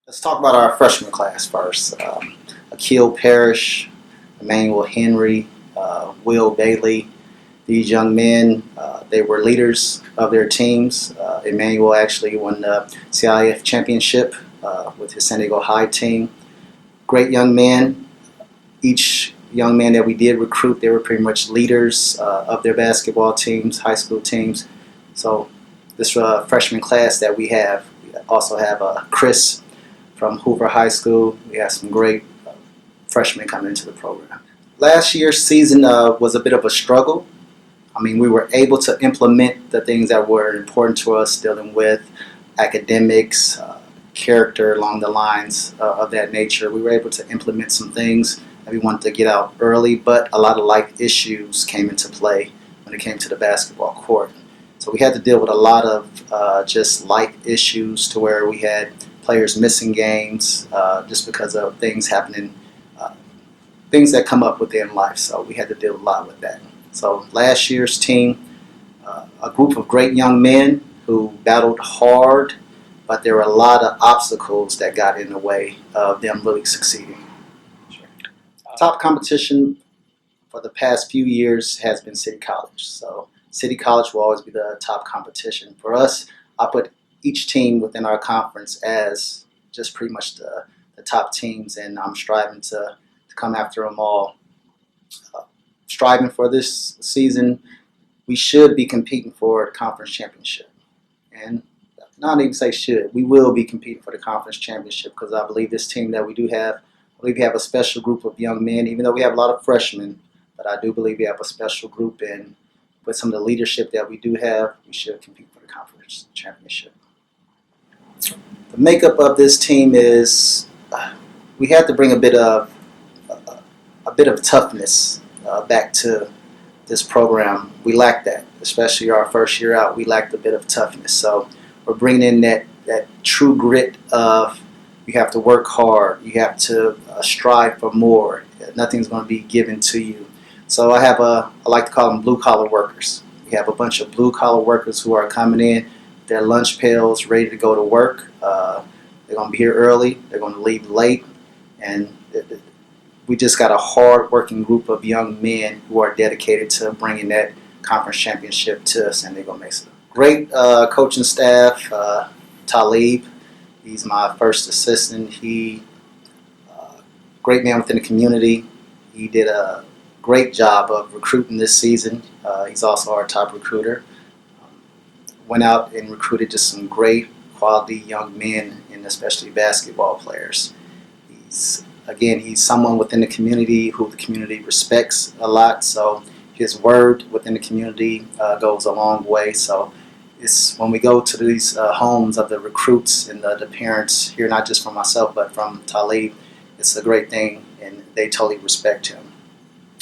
Let's talk about our freshman class first. Akil Parrish, Emmanuel Henry, Will Bailey. These young men, they were leaders of their teams. Emmanuel actually won the CIF championship with his San Diego High team. Great young men. Each young man that we did recruit, they were pretty much leaders of their basketball teams, high school teams. So this freshman class that we also have Chris from Hoover High School. We have some great freshmen coming into the program. Last year's season was a bit of a struggle. I mean, we were able to implement the things that were important to us, dealing with academics, character along the lines of that nature. We were able to implement some things that we wanted to get out early, but a lot of life issues came into play when it came to the basketball court. So we had to deal with a lot of just life issues, to where we had players missing games just because of things happening, things that come up within life. So we had to deal a lot with that. So last year's team, a group of great young men who battled hard, but there were a lot of obstacles that got in the way of them really succeeding. Sure. Top competition for the past few years has been City College. So City College will always be the top competition. For us, I put each team within our conference as just pretty much the top teams, and I'm striving to come after them all. Striving for this season, we should be competing for the conference championship. And not even say should, we will be competing for the conference championship, because I believe this team that we do have, I believe we have a special group of young men, even though we have a lot of freshmen, but I do believe we have a special group, and with some of the leadership that we do have, we should compete for the conference championship. The makeup of this team is we had to bring a bit of toughness back to this program. We lacked that, especially our first year out. We lacked a bit of toughness. So we're bringing in that true grit of you have to work hard, you have to strive for more. Nothing's going to be given to you. So I like to call them blue collar workers. We have a bunch of blue collar workers who are coming in, their lunch pails ready to go to work. They're going to be here early. They're going to leave late, and we just got a hard-working group of young men who are dedicated to bringing that conference championship to San Diego Mesa. Great coaching staff. Talib, he's my first assistant. He great man within the community. He did a great job of recruiting this season. He's also our top recruiter. Went out and recruited just some great quality young men, and especially basketball players. He's someone within the community who the community respects a lot. So his word within the community goes a long way. So it's when we go to these homes of the recruits and the parents here, not just from myself, but from Talib, it's a great thing, and they totally respect him.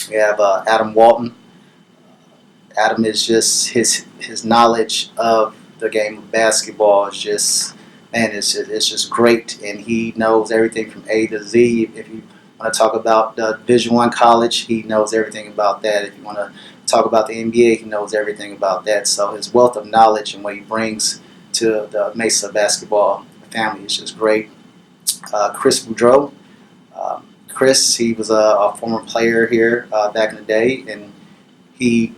We have Adam Walton. Adam is just his knowledge of the game of basketball is just, man, it's just great, and he knows everything from A to Z. If you want to talk about Division I college, he knows everything about that. If you want to talk about the NBA, he knows everything about that. So his wealth of knowledge and what he brings to the Mesa basketball family is just great. Chris Boudreau. Chris, he was a former player here back in the day, and he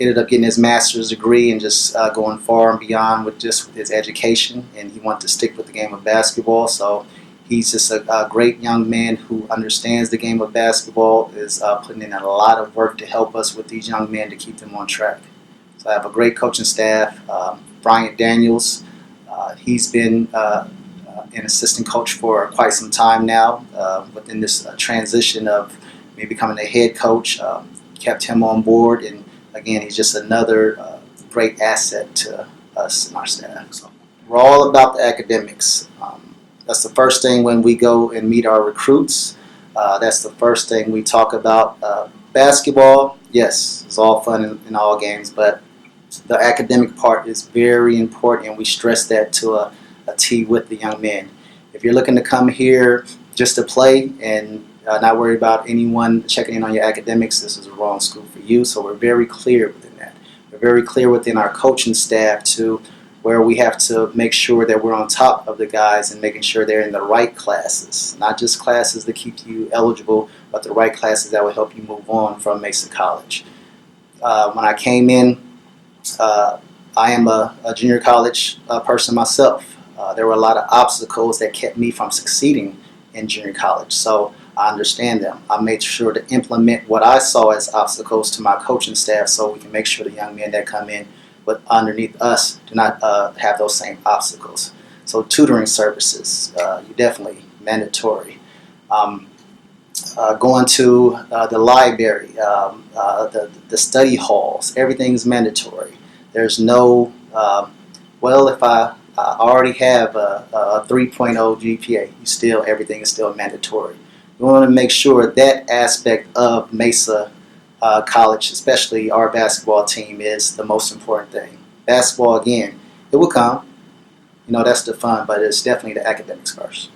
ended up getting his master's degree and just going far and beyond with his education, and he wanted to stick with the game of basketball. So he's just a great young man who understands the game of basketball, is putting in a lot of work to help us with these young men to keep them on track. So I have a great coaching staff. Bryant Daniels, he's been an assistant coach for quite some time now. Within this transition of me becoming a head coach, kept him on board, and again, he's just another great asset to us and our staff. So we're all about the academics. That's the first thing when we go and meet our recruits. That's the first thing we talk about. Basketball, yes, it's all fun in all games, but the academic part is very important, and we stress that to a T with the young men. If you're looking to come here just to play and not worry about anyone checking in on your academics, this is the wrong school for you. So we're very clear within that. We're very clear within our coaching staff to where we have to make sure that we're on top of the guys and making sure they're in the right classes, not just classes that keep you eligible, but the right classes that will help you move on from Mesa College. When I came in, I am a junior college person myself. There were a lot of obstacles that kept me from succeeding in junior college, so I understand them. I made sure to implement what I saw as obstacles to my coaching staff so we can make sure the young men that come in but underneath us do not have those same obstacles. So tutoring services, you definitely mandatory. Going to the library, the study halls, everything's mandatory. There's no, well, if I already have a 3.0 GPA, everything is still mandatory. We want to make sure that aspect of Mesa College, especially our basketball team, is the most important thing. Basketball, again, it will come. That's the fun, but it's definitely the academics first.